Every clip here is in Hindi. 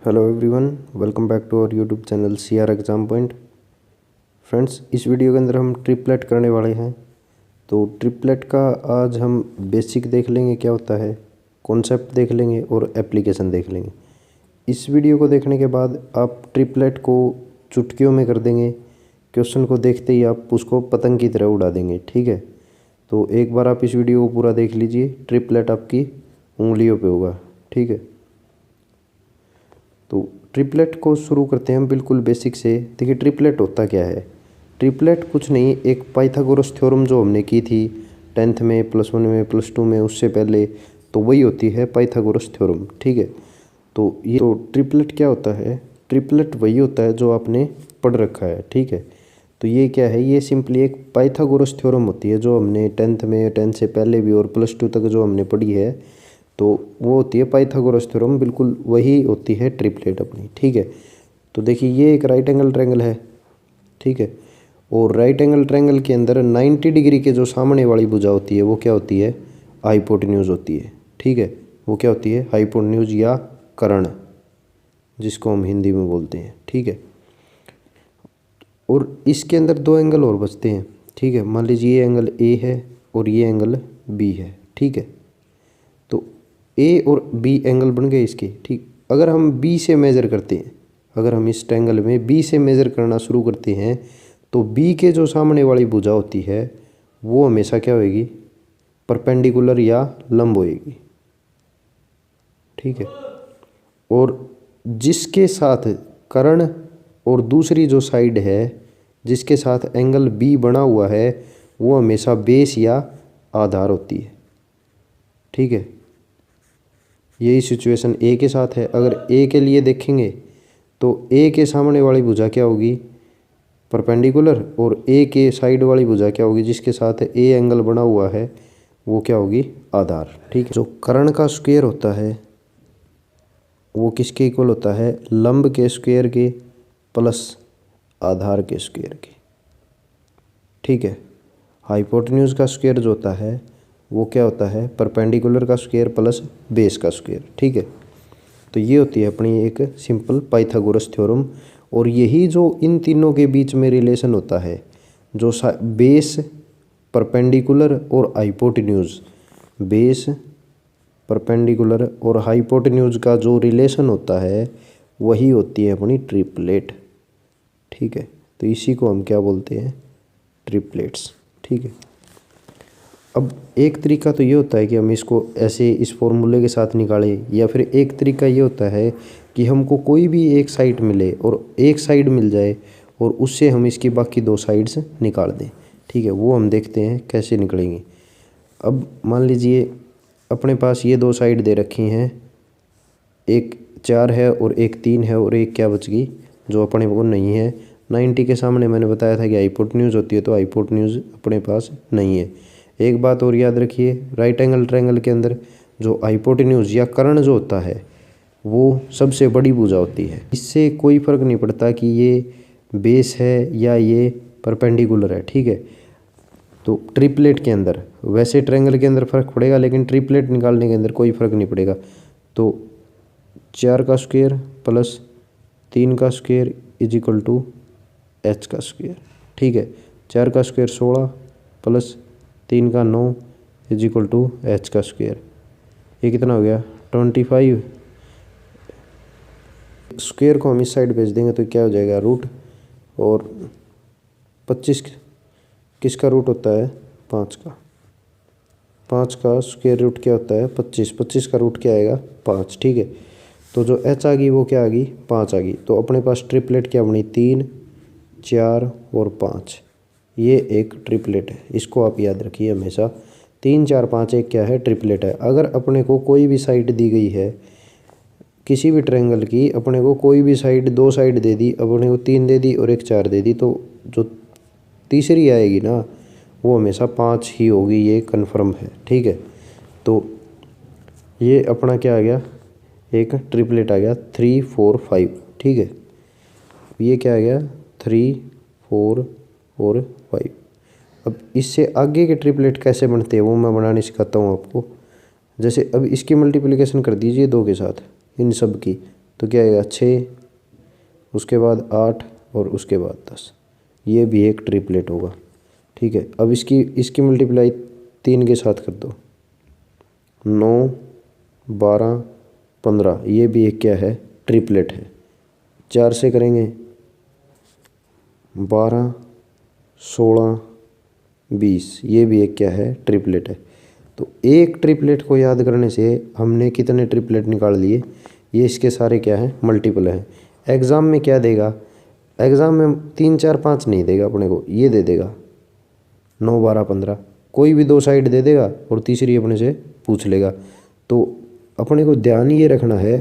Hello everyone, welcome back to our YouTube channel CR exam point. Friends, इस वीडियो के अंदर हम ट्रिपलेट करने वाले हैं। तो ट्रिपलेट का आज हम बेसिक देख लेंगे क्या होता है, कॉन्सेप्ट देख लेंगे और एप्लीकेशन देख लेंगे। इस वीडियो को देखने के बाद आप ट्रिपलेट को चुटकियों में कर देंगे। क्वेश्चन को देखते ही आप उसको पतंग की तरह उड़ा देंगे। ठीक है, तो एक बार आप इस वीडियो को पूरा देख लीजिए। ट्रिपलेट आपकी उंगलियों पे होगा। ठीक है, तो ट्रिपलेट को शुरू करते हैं हम बिल्कुल बेसिक से। देखिए, ट्रिपलेट होता क्या है। ट्रिपलेट कुछ नहीं, एक पाइथागोरस थ्योरम जो हमने की थी 10th में, +1 में, +2 में, उससे पहले, तो वही होती है पाइथागोरस थ्योरम। ठीक है, तो ये तो ट्रिपलेट क्या होता है। ट्रिपलेट वही होता है जो आपने पढ़ रखा है। ठीक है, तो ये क्या है, ये सिंपली एक पाइथागोरस थ्योरम होती है जो हमने 10th में, 10th से पहले भी और +2 तक जो हमने पढ़ी है, तो वो होती है पाइथागोरस थ्योरम। बिल्कुल वही होती है ट्रिपलेट अपनी। ठीक है, तो देखिए, ये एक राइट एंगल ट्रायंगल है। ठीक है, और राइट एंगल ट्रायंगल के अंदर 90 डिग्री के जो सामने वाली भुजा होती है वो क्या होती है, हाइपोटेन्यूज होती है। ठीक है, वो क्या होती है, हाइपोटेन्यूज या कर्ण, जिसको हम हिंदी में बोलते हैं। ठीक है, और इसके अंदर दो एंगल और बचते हैं। ठीक है, मान लीजिए ये एंगल A है और ये एंगल B है। ठीक है, तो A और B एंगल बन गए इसके। ठीक, अगर हम B से मेज़र करते हैं, अगर हम इस ट्रायंगल में B से मेज़र करना शुरू करते हैं, तो B के जो सामने वाली भुजा होती है वो हमेशा क्या होएगी, परपेंडिकुलर या लंब होएगी। ठीक है, और जिसके साथ कर्ण और दूसरी जो साइड है जिसके साथ एंगल B बना हुआ है वो हमेशा बेस या आधार होती है। ठीक है, यही सिचुएशन A के साथ है। अगर A के लिए देखेंगे तो A के सामने वाली भुजा क्या होगी, परपेंडिकुलर, और A के साइड वाली भुजा क्या होगी, जिसके साथ A एंगल बना हुआ है, वो क्या होगी, आधार। ठीक है, जो कर्ण का स्क्वायर होता है वो किसके इक्वल होता है, लंब के स्क्वायर के प्लस आधार के स्क्वायर के। ठीक है, हाइपोटेन्यूज का स्क्वायर जो होता है वो क्या होता है, परपेंडिकुलर का स्क्वायर प्लस बेस का स्क्वायर। ठीक है, तो ये होती है अपनी एक सिंपल पाइथागोरस थ्योरम। और यही जो इन तीनों के बीच में रिलेशन होता है, जो बेस, परपेंडिकुलर और हाइपोटेन्यूज, बेस, परपेंडिकुलर और हाइपोटेन्यूज का जो रिलेशन होता है वही होती है अपनी ट्रिपलेट। ठीक है, तो इसी को हम क्या बोलते हैं, ट्रिपलेट्स। ठीक है, अब एक तरीका तो ये होता है कि हम इसको ऐसे इस फॉर्मूले के साथ निकालें, या फिर एक तरीका ये होता है कि हमको कोई भी एक साइड मिले और एक साइड मिल जाए और उससे हम इसकी बाकी दो साइड्स निकाल दें। ठीक है, वो हम देखते हैं कैसे निकलेंगे। अब मान लीजिए अपने पास ये दो साइड दे रखी हैं, एक 4 है और एक 3 है, और एक क्या बच गई जो अपने को नहीं है। 90 के सामने मैंने बताया था कि हाइपोटेन्यूज होती है, तो हाइपोटेन्यूज अपने पास नहीं है। एक बात और याद रखिए, राइट एंगल ट्रायंगल के अंदर जो हाइपोटेन्यूज या कर्ण जो होता है वो सबसे बड़ी भुजा होती है। इससे कोई फर्क नहीं पड़ता कि ये बेस है या ये परपेंडिकुलर है। ठीक है, तो ट्रिपलेट के अंदर, वैसे ट्रायंगल के अंदर फ़र्क पड़ेगा लेकिन ट्रिपलेट निकालने के अंदर कोई फ़र्क नहीं पड़ेगा। तो 4 का स्क्वायर प्लस 3 का square is equal to h का स्क्वायर। ठीक है, 4 का स्क्वायर 16 प्लस 3 का 9 इज इक्वल टू h का स्क्वायर। ये कितना हो गया, 25। स्क्वायर को हम इस साइड भेज देंगे तो क्या हो जाएगा, रूट, और 25 किसका रूट होता है, 5 का। 5 का स्क्वायर रूट क्या होता है, 25। 25 का रूट क्या आएगा, 5। ठीक है, तो जो h आ गई वो क्या आ गई, 5 आ गई। तो अपने पास ट्रिपलेट क्या बनी, 3, 4 और 5। ये एक ट्रिपलेट है, इसको आप याद रखिए हमेशा। 3, 4, 5 एक क्या है, ट्रिपलेट है। अगर अपने को कोई भी साइड दी गई है किसी भी ट्रायंगल की, अपने को कोई भी साइड, दो साइड दे दी, अपने को 3 दे दी और एक 4 दे दी, तो जो तीसरी आएगी ना वो हमेशा 5 ही होगी, ये कन्फर्म है। ठीक है, तो ये अपना क्या आ गया, एक ट्रिपलेट आ गया 3, 4, 5। ठीक है, ये क्या आ गया, 3, 4 और 5। अब इससे आगे के ट्रिपलेट कैसे बनते हैं वो मैं बनाने सिखाता हूँ आपको। जैसे अब इसकी मल्टीप्लिकेशन कर दीजिए 2 के साथ, इन सब की, तो क्या आएगा 6, उसके बाद 8 और उसके बाद 10। ये भी एक ट्रिपलेट होगा। ठीक है, अब इसकी मल्टीप्लाई 3 के साथ कर दो, 9, 12, 15। ये भी एक क्या है, ट्रिपलेट है। 4 से करेंगे 12, 16, 20। ये भी एक क्या है, ट्रिपलेट है। तो एक ट्रिपलेट को याद करने से हमने कितने ट्रिपलेट निकाल लिए, ये इसके सारे क्या हैं, मल्टीपल हैं। एग्ज़ाम में क्या देगा, एग्ज़ाम में 3, 4, 5 नहीं देगा अपने को, ये दे देगा 9, 12, 15। कोई भी 2 साइड दे देगा और तीसरी अपने से पूछ लेगा। तो अपने को ध्यान ये रखना है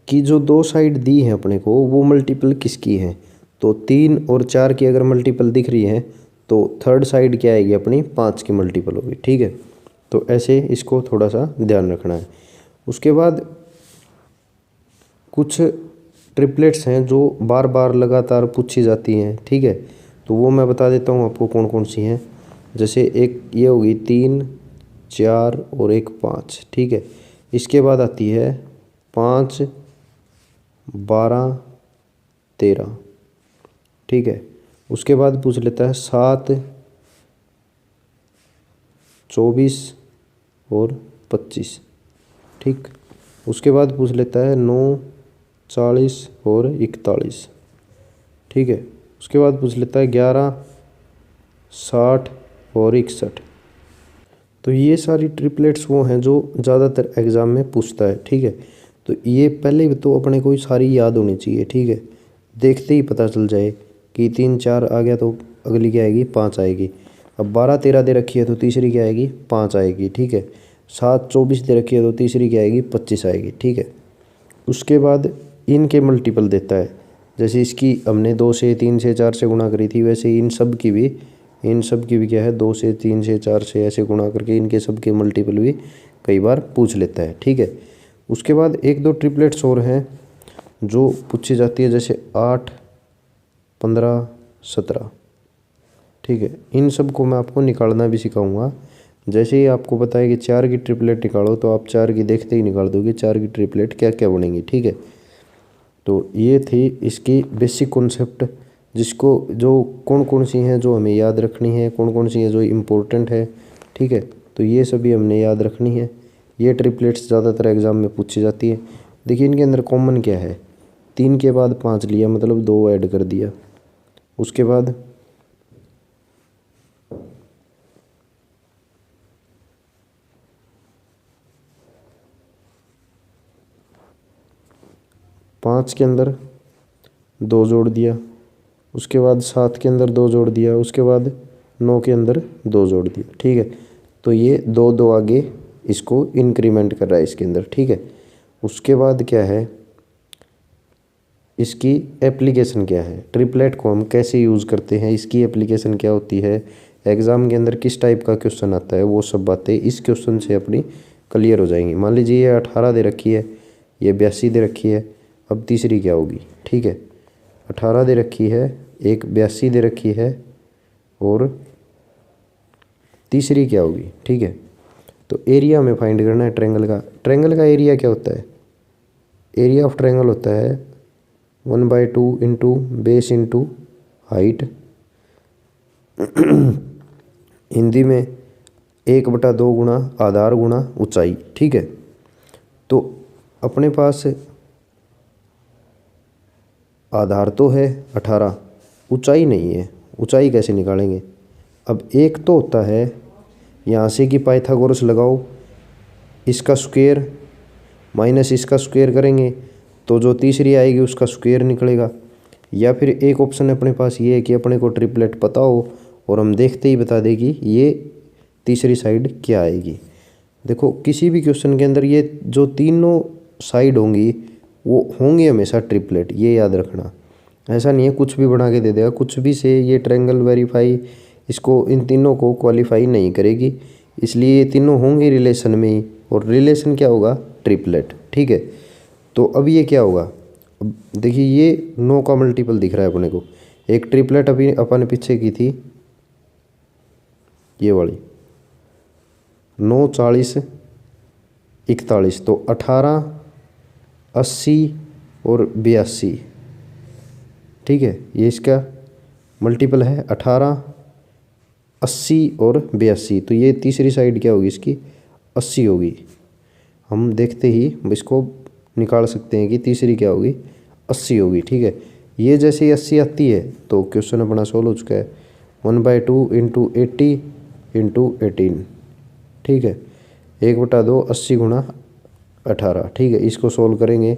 कि जो 2 साइड दी है अपने को वो मल्टीपल किसकी है। तो 3 और 4 की अगर मल्टीपल दिख रही है तो थर्ड साइड क्या आएगी अपनी, 5 की मल्टीपल होगी। ठीक है, तो ऐसे इसको थोड़ा सा ध्यान रखना है। उसके बाद कुछ ट्रिपलेट्स हैं जो बार बार लगातार पूछी जाती हैं। ठीक है, तो वो मैं बता देता हूँ आपको कौन कौन सी हैं। जैसे एक ये होगी 3, 4 और एक 5। ठीक है, इसके बाद आती है 5, 12, 13। ठीक है, उसके बाद पूछ लेता है 7, 24 और 25। ठीक, उसके बाद पूछ लेता है 9, 40 और 41। ठीक है, उसके बाद पूछ लेता है 11, 60 और 61। तो ये सारी ट्रिपलेट्स वो हैं जो ज़्यादातर एग्ज़ाम में पूछता है। ठीक है, तो ये पहले तो अपने को सारी याद होनी चाहिए। ठीक है, देखते ही पता चल जाए कि 3, 4 आ गया तो अगली क्या आएगी, 5 आएगी। अब 12, 13 दे रखी है तो तीसरी क्या आएगी, 5 आएगी। ठीक है, 7, 24 दे रखी है तो तीसरी क्या आएगी, 25 आएगी। ठीक है, उसके बाद इनके मल्टीपल देता है। जैसे इसकी हमने 2 से 3 से 4 से गुणा करी थी, वैसे इन सब की भी क्या है, 2 से 3 से 4 से ऐसे गुणा करके इनके सब के मल्टीपल भी कई बार पूछ लेता है। ठीक है, उसके बाद 1-2 ट्रिपलेट्स और हैं जो पूछी जाती है, जैसे 8, 15, 17। ठीक है, इन सब को मैं आपको निकालना भी सिखाऊंगा। जैसे ही आपको पता है कि 4 की ट्रिपलेट निकालो तो आप 4 की देखते ही निकाल दोगे 4 की ट्रिपलेट क्या क्या बनेंगी। ठीक है, तो ये थी इसकी बेसिक कॉन्सेप्ट, जिसको जो कौन कौन सी हैं जो हमें याद रखनी है, कौन कौन सी हैं जो इम्पोर्टेंट है। ठीक है, तो ये सभी हमने याद रखनी है। ये ट्रिपलेट्स ज़्यादातर एग्ज़ाम में पूछी जाती है। देखिए इनके अंदर कॉमन क्या है, 3 के बाद 5 लिया मतलब 2 ऐड कर दिया। उसके बाद 5 के अंदर 2 जोड़ दिया, उसके बाद 7 के अंदर 2 जोड़ दिया, उसके बाद 9 के अंदर 2 जोड़ दिया। ठीक है, तो ये 2-2 आगे इसको इंक्रीमेंट कर रहा है इसके अंदर। ठीक है, उसके बाद क्या है, इसकी एप्लीकेशन क्या है, ट्रिपलेट को हम कैसे यूज़ करते हैं, इसकी एप्लीकेशन क्या होती है, एग्ज़ाम के अंदर किस टाइप का क्वेश्चन आता है, वो सब बातें इस क्वेश्चन से अपनी क्लियर हो जाएंगी। मान लीजिए ये 18 दे रखी है, ये 82 दे रखी है। अब तीसरी क्या होगी, ठीक है, 18 दे रखी है, एक 82 दे रखी है और तीसरी क्या होगी। ठीक है, तो एरिया में फाइंड करना है ट्रायंगल का। ट्रायंगल का एरिया क्या होता है, एरिया ऑफ ट्रायंगल होता है 1/2 into base into height, Hindi में 1/2 गुणा आधार गुणा ऊंचाई। ठीक है, तो अपने पास आधार तो है 18, ऊंचाई नहीं है, ऊंचाई कैसे निकालेंगे। अब एक तो होता है यहाँ से कि पाइथागोरस लगाओ, इसका स्क्वायर माइनस इसका स्क्वायर करेंगे तो जो तीसरी आएगी उसका स्क्वायर निकलेगा। या फिर एक ऑप्शन अपने पास ये है कि अपने को ट्रिपलेट पता हो और हम देखते ही बता दें कि ये तीसरी साइड क्या आएगी। देखो किसी भी क्वेश्चन के अंदर ये जो तीनों साइड होंगी वो होंगी हमेशा ट्रिपलेट, ये याद रखना। ऐसा नहीं है कुछ भी बना के दे देगा, कुछ भी से ये ट्रायंगल वेरीफाई इसको इन तीनों को क्वालिफाई नहीं करेगी, इसलिए ये तीनों होंगे रिलेशन में ही, और रिलेशन क्या होगा, ट्रिपलेट। ठीक है, तो अब ये क्या होगा, अब देखिए ये 9 का मल्टीपल दिख रहा है अपने को। एक ट्रिपलेट अभी अपन पीछे की थी ये वाली 9, 40 41, तो 18, 80 और 82, ठीक है। ये इसका मल्टीपल है 18, 80 और 82, तो ये तीसरी साइड क्या होगी इसकी 80 होगी। हम देखते ही इसको निकाल सकते हैं कि तीसरी क्या होगी 80 होगी, ठीक है। ये जैसे ही 80 आती है तो क्वेश्चन अपना सोल्व हो चुका है। 1/2 इंटू 80 इंटू 18, ठीक है। 1/2 80 गुणा 18, ठीक है। इसको सोल्व करेंगे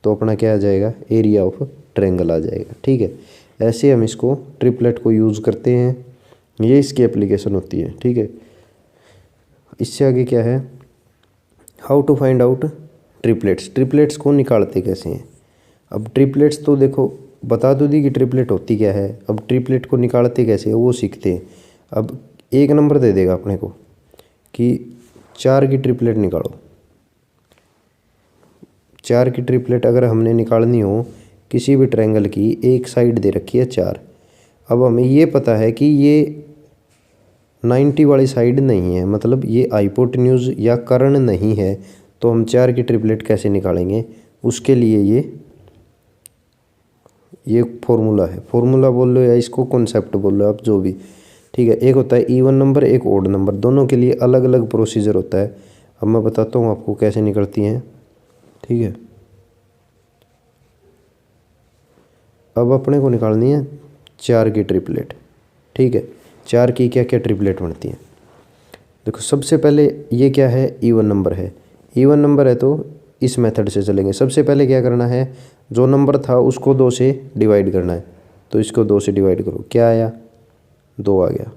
तो अपना क्या आ जाएगा, एरिया ऑफ ट्रायंगल आ जाएगा, ठीक है। ऐसे हम इसको ट्रिपलेट को यूज़ करते हैं, ये इसकी एप्लीकेशन होती है, ठीक है। इससे आगे क्या है, how to find out triplets. Triplets को निकालते कैसे हैं। अब ट्रिपलेट्स तो देखो बता दो दी कि ट्रिपलेट होती क्या है, अब ट्रिपलेट को निकालते कैसे है वो सीखते हैं। अब एक नंबर दे देगा अपने को कि 4 की ट्रिपलेट निकालो। 4 की ट्रिपलेट अगर हमने निकालनी हो किसी भी ट्रायंगल की, एक साइड दे रखी है 4। अब हमें ये पता है कि ये 90 वाली साइड नहीं है, मतलब ये हाइपोटेन्यूज या कर्ण नहीं है, तो हम 4 की ट्रिपलेट कैसे निकालेंगे। उसके लिए ये फॉर्मूला है, फॉर्मूला बोल लो या इसको कॉन्सेप्ट बोल लो आप, जो भी, ठीक है। एक होता है इवन नंबर, एक ओड नंबर, दोनों के लिए अलग अलग प्रोसीजर होता है। अब मैं बताता हूँ आपको कैसे निकलती हैं, ठीक है। अब अपने को निकालनी है 4 की ट्रिपलेट, ठीक है। 4 की क्या क्या ट्रिपलेट बनती हैं। देखो सबसे पहले ये क्या है, इवन नंबर है। इवन नंबर है तो इस मेथड से चलेंगे। सबसे पहले क्या करना है, जो नंबर था उसको 2 से डिवाइड करना है, तो इसको 2 से डिवाइड करो, क्या आया 2 आ गया।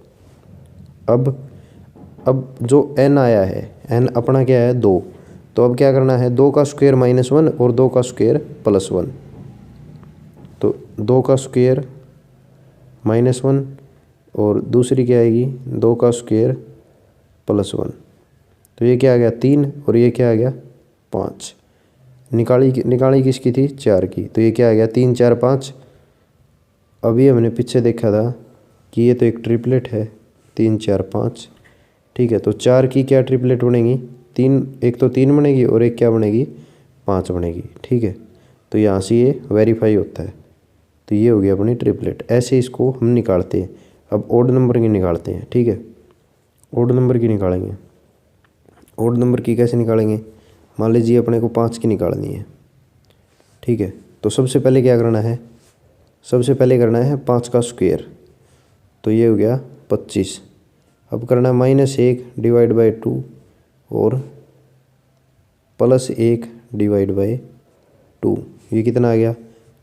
अब जो n आया है, n अपना क्या है 2, तो अब क्या करना है 2 का स्क्वायर -1 और 2 का स्क्वायर +1, तो 2 का स्क्वायर -1 और दूसरी क्या आएगी 2 का स्क्वायर +1, तो ये क्या आ गया 3 और ये क्या आ गया 5। निकाली किसकी थी 4 की, तो ये क्या आ गया 3 4 5। अभी हमने पीछे देखा था कि ये तो एक ट्रिपलेट है 3 4 5, ठीक है। तो 4 की क्या ट्रिपलेट बनेगी, 3, एक तो 3 बनेगी और एक क्या बनेगी 5 बनेगी, ठीक है। तो यहाँ से ये वेरीफाई होता है, तो ये हो गया अपनी ट्रिपलेट। ऐसे इसको हम निकालते हैं। अब ओड नंबर की निकालते हैं, ठीक है। ओड नंबर की निकालेंगे। ओड नंबर की कैसे निकालेंगे, मान लीजिए अपने को 5 की निकालनी है, ठीक है। तो सबसे पहले क्या करना है, सबसे पहले करना है 5 का स्क्वायर, तो ये हो गया 25। अब करना है -1 डिवाइड बाई 2 और +1 डिवाइड बाई 2, ये कितना आ गया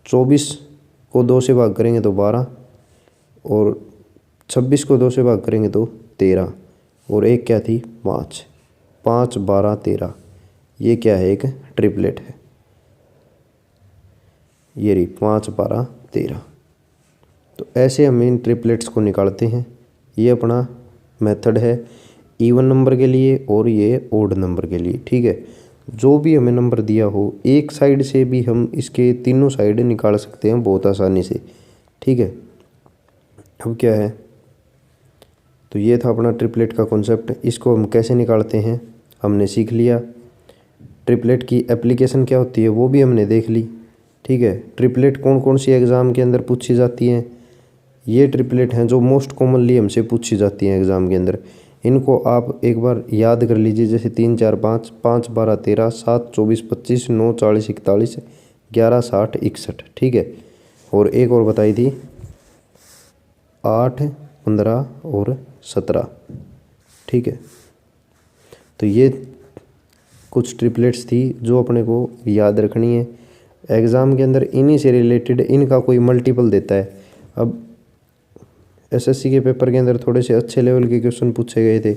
24 को 2 से भाग करेंगे तो 12 और 26 को 2 से भाग करेंगे तो 13 और एक क्या थी 5, 5 12 13, ये क्या है एक ट्रिपलेट है। ये रही 5 12 13। तो ऐसे हम इन ट्रिपलेट्स को निकालते हैं। ये अपना मेथड है इवन नंबर के लिए और ये ओड नंबर के लिए, ठीक है। जो भी हमें नंबर दिया हो एक साइड से भी हम इसके तीनों साइड निकाल सकते हैं बहुत आसानी से, ठीक है। अब क्या है, तो ये था अपना ट्रिपलेट का कॉन्सेप्ट। इसको हम कैसे निकालते हैं हमने सीख लिया। ट्रिपलेट की एप्लीकेशन क्या होती है वो भी हमने देख ली, ठीक है। ट्रिपलेट कौन कौन सी एग्ज़ाम के अंदर पूछी जाती हैं, ये ट्रिपलेट हैं जो मोस्ट कॉमनली हमसे पूछी जाती हैं एग्ज़ाम के अंदर। इनको आप एक बार याद कर लीजिए, जैसे 3 4 5, 5 12 13, 7 24 25, 9 40 41, 11 60 61, ठीक है। और एक और बताई थी 8 15 और 17, ठीक है। तो ये कुछ ट्रिपलेट्स थी जो अपने को याद रखनी है एग्ज़ाम के अंदर। इन्हीं से रिलेटेड इनका कोई मल्टीपल देता है। अब एसएससी के पेपर के अंदर थोड़े से अच्छे लेवल के क्वेश्चन पूछे गए थे,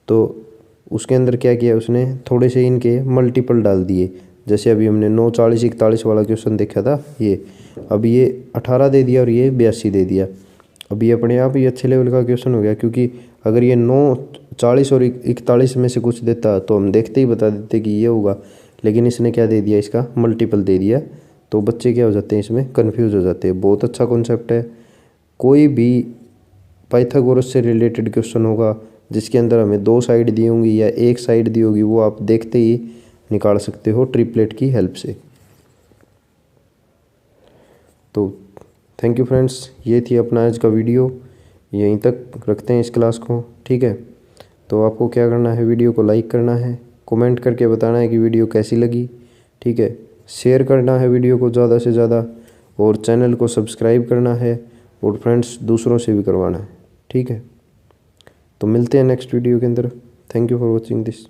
तो उसके अंदर क्या किया उसने, थोड़े से इनके मल्टीपल डाल दिए। जैसे अभी हमने 9 40 41 वाला क्वेश्चन देखा था, ये अब ये 18 दे दिया और ये 82 दे दिया। अब ये अपने आप ही अच्छे लेवल का क्वेश्चन हो गया, क्योंकि अगर ये 9 40 और 41 में से कुछ देता तो हम देखते ही बता देते कि ये होगा, लेकिन इसने क्या दे दिया, इसका मल्टीपल दे दिया। तो बच्चे क्या हो जाते हैं, इसमें कन्फ्यूज़ हो जाते हैं। बहुत अच्छा कॉन्सेप्ट है। कोई भी पाइथागोरस से रिलेटेड क्वेश्चन होगा जिसके अंदर हमें 2 साइड दी होंगी या एक साइड दी होगी, वो आप देखते ही निकाल सकते हो ट्रिपलेट की हेल्प से। तो थैंक यू फ्रेंड्स, ये थी अपना आज का वीडियो। यहीं तक रखते हैं इस क्लास को, ठीक है। तो आपको क्या करना है, वीडियो को लाइक करना है, कमेंट करके बताना है कि वीडियो कैसी लगी, ठीक है। शेयर करना है वीडियो को ज़्यादा से ज़्यादा, और चैनल को सब्सक्राइब करना है, और फ्रेंड्स दूसरों से भी करवाना है, ठीक है। तो मिलते हैं नेक्स्ट वीडियो के अंदर। Thank you for watching this.